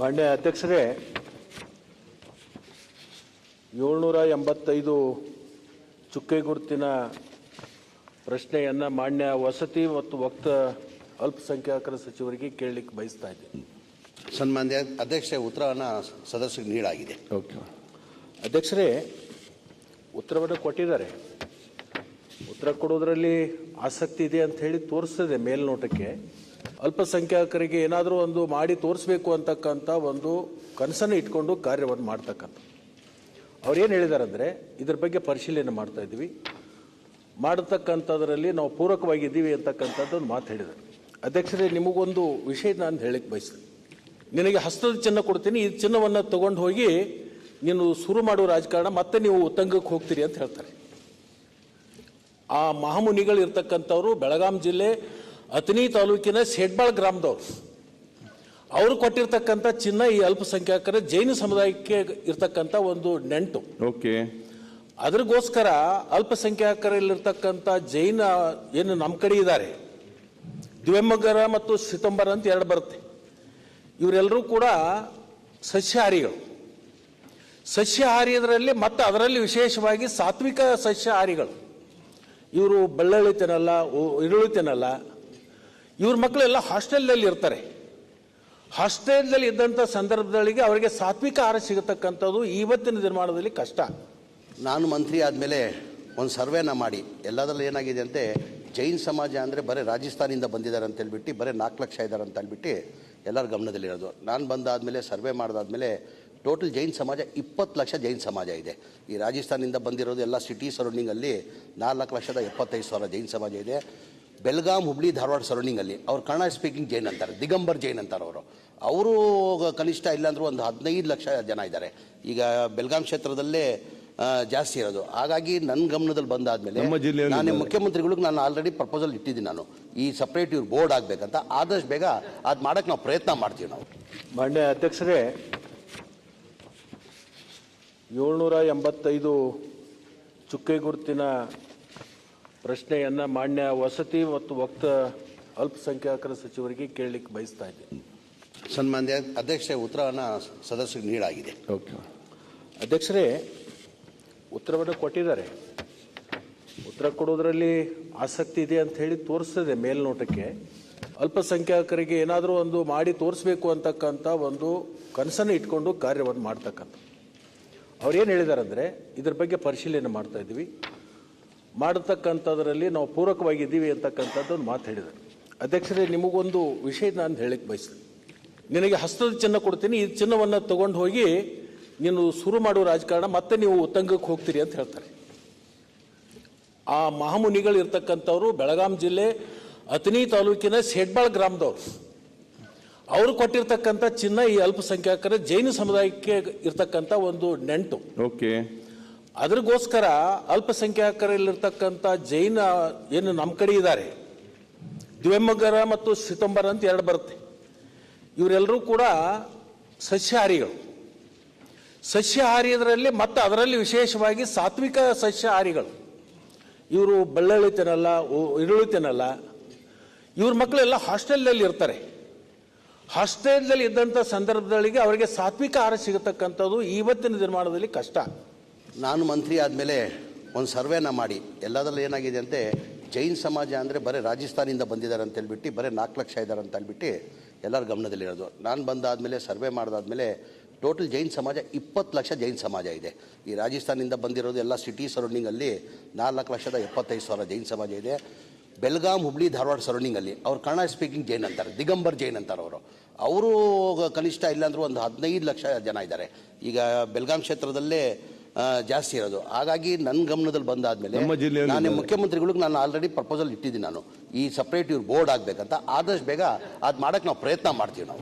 ಮಾನ್ಯ ಅಧ್ಯಕ್ಷರೇ, 785 ಚುಕ್ಕೆ ಗುರುತಿನ ಪ್ರಶ್ನೆಯನ್ನು ಮಾನ್ಯ ವಸತಿ ಮತ್ತು ವಕ್ತ ಅಲ್ಪಸಂಖ್ಯಾತರ ಸಚಿವರಿಗೆ ಕೇಳಲಿಕ್ಕೆ ಬಯಸ್ತಾ ಇದ್ದೀನಿ. ಸನ್ಮಾನ್ಯ ಅಧ್ಯಕ್ಷರೇ, ಉತ್ತರವನ್ನು ಸದಸ್ಯರಿಗೆ ನೀಡಲಾಗಿದೆ. ಓಕೆ ಅಧ್ಯಕ್ಷರೇ, ಉತ್ತರವನ್ನು ಕೊಟ್ಟಿದ್ದಾರೆ. ಉತ್ತರ ಕೊಡೋದ್ರಲ್ಲಿ ಆಸಕ್ತಿ ಇದೆ ಅಂತ ಹೇಳಿ ತೋರಿಸ್ತದೆ ಮೇಲ್ನೋಟಕ್ಕೆ. ಅಲ್ಪಸಂಖ್ಯಾತರಿಗೆ ಏನಾದರೂ ಒಂದು ಮಾಡಿ ತೋರಿಸ್ಬೇಕು ಅಂತಕ್ಕಂಥ ಒಂದು ಕನಸನ್ನು ಇಟ್ಕೊಂಡು ಕಾರ್ಯವನ್ನು ಮಾಡ್ತಕ್ಕಂಥ ಅವ್ರೇನು ಹೇಳಿದ್ದಾರೆ ಅಂದರೆ, ಇದ್ರ ಬಗ್ಗೆ ಪರಿಶೀಲನೆ ಮಾಡ್ತಾ ಇದ್ದೀವಿ, ಮಾಡತಕ್ಕಂಥದ್ರಲ್ಲಿ ನಾವು ಪೂರಕವಾಗಿದ್ದೀವಿ ಅಂತಕ್ಕಂಥದ್ದು ಒಂದು ಮಾತು ಹೇಳಿದ್ದಾರೆ. ಅಧ್ಯಕ್ಷರೇ, ನಿಮಗೊಂದು ವಿಷಯ ನಾನು ಹೇಳಕ್ಕೆ ಬಯಸ್ತೀನಿ. ನಿನಗೆ ಹಸ್ತದ ಚಿನ್ನ ಕೊಡ್ತೀನಿ, ಈ ಚಿನ್ನವನ್ನು ತೊಗೊಂಡು ಹೋಗಿ ನೀನು ಶುರು ಮಾಡೋ ರಾಜಕಾರಣ ಮತ್ತೆ ನೀವು ಉತ್ತಂಗಕ್ಕೆ ಹೋಗ್ತೀರಿ ಅಂತ ಹೇಳ್ತಾರೆ. ಆ ಮಹಾಮುನಿಗಳು ಇರ್ತಕ್ಕಂಥವ್ರು ಬೆಳಗಾಂ ಜಿಲ್ಲೆ ಅಥಣಿ ತಾಲೂಕಿನ ಸೇಡ್ಬಾಳ್ ಗ್ರಾಮದವ್ರು. ಅವರು ಕೊಟ್ಟಿರ್ತಕ್ಕಂಥ ಚಿನ್ನ ಈ ಅಲ್ಪಸಂಖ್ಯಾತರ ಜೈನ ಸಮುದಾಯಕ್ಕೆ ಇರ್ತಕ್ಕಂಥ ಒಂದು ನೆಂಟು. ಓಕೆ, ಅದ್ರಗೋಸ್ಕರ ಅಲ್ಪಸಂಖ್ಯಾತರಲ್ಲಿರ್ತಕ್ಕಂಥ ಜೈನ ಏನು ನಮ್ಮ ಕಡೆ ಇದ್ದಾರೆ, ದಿವೆಂಬಗರ ಮತ್ತು ಸಿತಂಬರ ಅಂತ ಎರಡು ಬರುತ್ತೆ. ಇವರೆಲ್ಲರೂ ಕೂಡ ಸಸ್ಯಾಹಾರಿಗಳು. ಸಸ್ಯಾಹಾರಿಯದರಲ್ಲಿ ಮತ್ತು ಅದರಲ್ಲಿ ವಿಶೇಷವಾಗಿ ಸಾತ್ವಿಕ ಸಸ್ಯಾಹಾರಿಗಳು. ಇವರು ಬೆಳ್ಳುಳ್ಳಿ ತಿನ್ನಲ್ಲ, ಈರುಳ್ಳಿ ತಿನ್ನಲ್ಲ. ಇವ್ರ ಮಕ್ಕಳೆಲ್ಲ ಹಾಸ್ಟೆಲ್ನಲ್ಲಿ ಇರ್ತಾರೆ. ಹಾಸ್ಟೆಲ್ನಲ್ಲಿ ಇದ್ದಂಥ ಸಂದರ್ಭದಲ್ಲಿಗೆ ಅವರಿಗೆ ಸಾತ್ವಿಕ ಆಹಾರ ಸಿಗತಕ್ಕಂಥದ್ದು ಇವತ್ತಿನ ದಿನಮಾನದಲ್ಲಿ ಕಷ್ಟ. ನಾನು ಮಂತ್ರಿ ಆದಮೇಲೆ ಒಂದು ಸರ್ವೆನ ಮಾಡಿ ಎಲ್ಲದರಲ್ಲಿ ಏನಾಗಿದೆ ಅಂತೆ, ಜೈನ್ ಸಮಾಜ ಅಂದರೆ ಬರೀ ರಾಜಸ್ಥಾನಿಂದ ಬಂದಿದ್ದಾರೆ ಅಂತ ಹೇಳ್ಬಿಟ್ಟು ಬರೀ 4 ಲಕ್ಷ ಇದ್ದಾರೆ ಅಂತ ಹೇಳ್ಬಿಟ್ಟು ಎಲ್ಲರ ಗಮನದಲ್ಲಿರೋದು. ನಾನು ಬಂದಾದಮೇಲೆ ಸರ್ವೆ ಮಾಡಿದಾದ್ಮೇಲೆ ಟೋಟಲ್ ಜೈನ್ ಸಮಾಜ 20 ಲಕ್ಷ ಜೈನ್ ಸಮಾಜ ಇದೆ. ಈ ರಾಜಸ್ಥಾನಿಂದ ಬಂದಿರೋದು ಎಲ್ಲ ಸಿಟಿ ಸರೌಂಡಿಂಗಲ್ಲಿ 4,75,000 ಜೈನ್ ಸಮಾಜ ಇದೆ. ಬೆಳಗಾಂ, ಹುಬ್ಳಿ, ಧಾರವಾಡ ಸರೌಂಡಿಂಗಲ್ಲಿ ಅವ್ರು ಕನ್ನಡ ಸ್ಪೀಕಿಂಗ್ ಜೈನ್ ಅಂತಾರೆ, ದಿಗಂಬರ್ ಜೈನ್ ಅಂತಾರೆ ಅವರು ಕನಿಷ್ಠ ಇಲ್ಲಾಂದ್ರೂ ಒಂದು 15 ಲಕ್ಷ ಜನ ಇದ್ದಾರೆ. ಈಗ ಬೆಳಗಾಂ ಕ್ಷೇತ್ರದಲ್ಲೇ ಜಾಸ್ತಿ ಇರೋದು. ಹಾಗಾಗಿ ನನ್ನ ಗಮನದಲ್ಲಿ ಬಂದಾದ್ಮೇಲೆ ನಾನು ಮುಖ್ಯಮಂತ್ರಿಗಳಿಗೆ ನಾನು ಆಲ್ರೆಡಿ ಪ್ರಪೋಸಲ್ ಇಟ್ಟಿದ್ದೀನಿ. ನಾನು ಈ ಸಪ್ರೇಟ್ ಇವ್ರು ಬೋರ್ಡ್ ಆಗಬೇಕಂತ. ಆದಷ್ಟು ಬೇಗ ಅದು ಮಾಡೋಕ್ಕೆ ನಾವು ಪ್ರಯತ್ನ ಮಾಡ್ತೀವಿ. ನಾವು ಮಾನ್ಯ ಅಧ್ಯಕ್ಷರೇ, 785 ಚುಕ್ಕೆ ಗುರುತಿನ ಪ್ರಶ್ನೆಯನ್ನು ಮಾನ್ಯ ವಸತಿ ಮತ್ತು ವಕ್ತ ಅಲ್ಪಸಂಖ್ಯಾತರ ಸಚಿವರಿಗೆ ಕೇಳಲಿಕ್ಕೆ ಬಯಸ್ತಾ ಇದ್ದೀನಿ. ಸನ್ಮಾನ್ಯ ಅಧ್ಯಕ್ಷರೇ, ಉತ್ತರವನ್ನು ಸದಸ್ಯರಿಗೆ ನೀಡಲಾಗಿದೆ. ಓಕೆ ಅಧ್ಯಕ್ಷರೇ, ಉತ್ತರವನ್ನು ಕೊಟ್ಟಿದ್ದಾರೆ. ಉತ್ತರ ಕೊಡೋದ್ರಲ್ಲಿ ಆಸಕ್ತಿ ಇದೆ ಅಂತ ಹೇಳಿ ತೋರಿಸ್ತದೆ ಮೇಲ್ನೋಟಕ್ಕೆ. ಅಲ್ಪಸಂಖ್ಯಾತರಿಗೆ ಏನಾದರೂ ಒಂದು ಮಾಡಿ ತೋರಿಸ್ಬೇಕು ಅಂತಕ್ಕಂಥ ಒಂದು ಕನಸನ್ನು ಇಟ್ಕೊಂಡು ಕಾರ್ಯವನ್ನು ಮಾಡ್ತಕ್ಕಂಥ ಅವ್ರೇನು ಹೇಳಿದ್ದಾರೆ ಅಂದರೆ, ಇದ್ರ ಬಗ್ಗೆ ಪರಿಶೀಲನೆ ಮಾಡ್ತಾ ಇದ್ದೀವಿ, ಮಾಡತಕ್ಕಂಥದ್ರಲ್ಲಿ ನಾವು ಪೂರಕವಾಗಿದ್ದೀವಿ ಅಂತಕ್ಕಂಥದ್ದು ಒಂದು ಮಾತು ಹೇಳಿದ್ದಾರೆ. ಅಧ್ಯಕ್ಷರೇ, ನಿಮಗೊಂದು ವಿಷಯ ನಾನು ಹೇಳಕ್ಕೆ ಬಯಸ್ತೀನಿ. ನಿನಗೆ ಹಸ್ತದ ಚಿನ್ನ ಕೊಡ್ತೀನಿ, ಈ ಚಿನ್ನವನ್ನು ತೊಗೊಂಡು ಹೋಗಿ ನೀನು ಶುರು ಮಾಡೋ ರಾಜಕಾರಣ ಮತ್ತೆ ನೀವು ಉತ್ತಂಗಕ್ಕೆ ಹೋಗ್ತೀರಿ ಅಂತ ಹೇಳ್ತಾರೆ. ಆ ಮಹಾಮುನಿಗಳು ಇರ್ತಕ್ಕಂಥವ್ರು ಬೆಳಗಾಂ ಜಿಲ್ಲೆ ಅಥಣಿ ತಾಲೂಕಿನ ಸೇಡ್ಬಾಳ್ ಗ್ರಾಮದವ್ರು. ಅವರು ಕೊಟ್ಟಿರ್ತಕ್ಕಂಥ ಚಿನ್ನ ಈ ಅಲ್ಪಸಂಖ್ಯಾತರ ಜೈನ ಸಮುದಾಯಕ್ಕೆ ಇರ್ತಕ್ಕಂಥ ಒಂದು ನೆಂಟು. ಓಕೆ, ಅದ್ರಗೋಸ್ಕರ ಅಲ್ಪಸಂಖ್ಯಾತರಲ್ಲಿರ್ತಕ್ಕಂಥ ಜೈನ ಏನು ನಮ್ಮ ಕಡೆ ಇದ್ದಾರೆ, ದಿವೆಂಬಗರ ಮತ್ತು ಸಿತಂಬರ ಅಂತ ಎರಡು ಬರುತ್ತೆ. ಇವರೆಲ್ಲರೂ ಕೂಡ ಸಸ್ಯಾಹಾರಿಗಳು. ಸಸ್ಯಾಹಾರಿಯದರಲ್ಲಿ ಮತ್ತು ಅದರಲ್ಲಿ ವಿಶೇಷವಾಗಿ ಸಾತ್ವಿಕ ಸಸ್ಯಾಹಾರಿಗಳು. ಇವರು ಬೆಳ್ಳುಳ್ಳಿ ತಿನ್ನಲ್ಲ, ಈರುಳ್ಳಿ ತಿನ್ನಲ್ಲ. ಇವ್ರ ಮಕ್ಕಳೆಲ್ಲ ಹಾಸ್ಟೆಲ್ನಲ್ಲಿ ಇರ್ತಾರೆ. ಹಾಸ್ಟೆಲ್ನಲ್ಲಿ ಇದ್ದಂಥ ಸಂದರ್ಭದಲ್ಲಿಗೆ ಅವರಿಗೆ ಸಾತ್ವಿಕ ಆಹಾರ ಸಿಗತಕ್ಕಂಥದ್ದು ಇವತ್ತಿನ ದಿನಮಾನದಲ್ಲಿ ಕಷ್ಟ. ನಾನು ಮಂತ್ರಿ ಆದಮೇಲೆ ಒಂದು ಸರ್ವೆನ ಮಾಡಿ ಎಲ್ಲದರಲ್ಲಿ ಏನಾಗಿದೆ ಅಂತೆ, ಜೈನ್ ಸಮಾಜ ಅಂದರೆ ಬರೀ ರಾಜಸ್ಥಾನಿಂದ ಬಂದಿದ್ದಾರೆ ಅಂತ ಹೇಳ್ಬಿಟ್ಟು ಬರೀ 4 ಲಕ್ಷ ಇದ್ದಾರೆ ಅಂತ ಹೇಳ್ಬಿಟ್ಟು ಎಲ್ಲರ ಗಮನದಲ್ಲಿರೋದು. ನಾನು ಬಂದಾದಮೇಲೆ ಸರ್ವೆ ಮಾಡಿದಾದ್ಮೇಲೆ ಟೋಟಲ್ ಜೈನ್ ಸಮಾಜ 20 ಲಕ್ಷ ಜೈನ್ ಸಮಾಜ ಇದೆ. ಈ ರಾಜಸ್ಥಾನಿಂದ ಬಂದಿರೋದು ಎಲ್ಲ ಸಿಟಿ ಸರೌಂಡಿಂಗಲ್ಲಿ 4,75,000 ಜೈನ್ ಸಮಾಜ ಇದೆ. ಬೆಳಗಾಂ, ಹುಬ್ಳಿ, ಧಾರವಾಡ ಸರೌಂಡಿಂಗಲ್ಲಿ ಅವ್ರು ಕನ್ನಡ ಸ್ಪೀಕಿಂಗ್ ಜೈನ್ ಅಂತಾರೆ, ದಿಗಂಬರ್ ಜೈನ್ ಅಂತಾರೆ ಅವರು ಕನಿಷ್ಠ ಇಲ್ಲಾಂದ್ರೂ ಒಂದು 15 ಲಕ್ಷ ಜನ ಇದ್ದಾರೆ. ಈಗ ಬೆಳಗಾಂ ಕ್ಷೇತ್ರದಲ್ಲೇ ಜಾಸ್ತಿ ಇರೋದು. ಹಾಗಾಗಿ ನನ್ನ ಗಮನದಲ್ಲಿ ಬಂದಾದ್ಮೇಲೆ ನಾನು ಮುಖ್ಯಮಂತ್ರಿಗಳಿಗೆ ನಾನು ಆಲ್ರೆಡಿ ಪ್ರಪೋಸಲ್ ಇಟ್ಟಿದ್ದೀನಿ. ನಾನು ಈ ಸಪ್ರೇಟ್ ಇವ್ರು ಬೋರ್ಡ್ ಆಗಬೇಕಂತ. ಆದಷ್ಟು ಬೇಗ ಅದು ಮಾಡೋಕ್ಕೆ ನಾವು ಪ್ರಯತ್ನ ಮಾಡ್ತೀವಿ. ನಾವು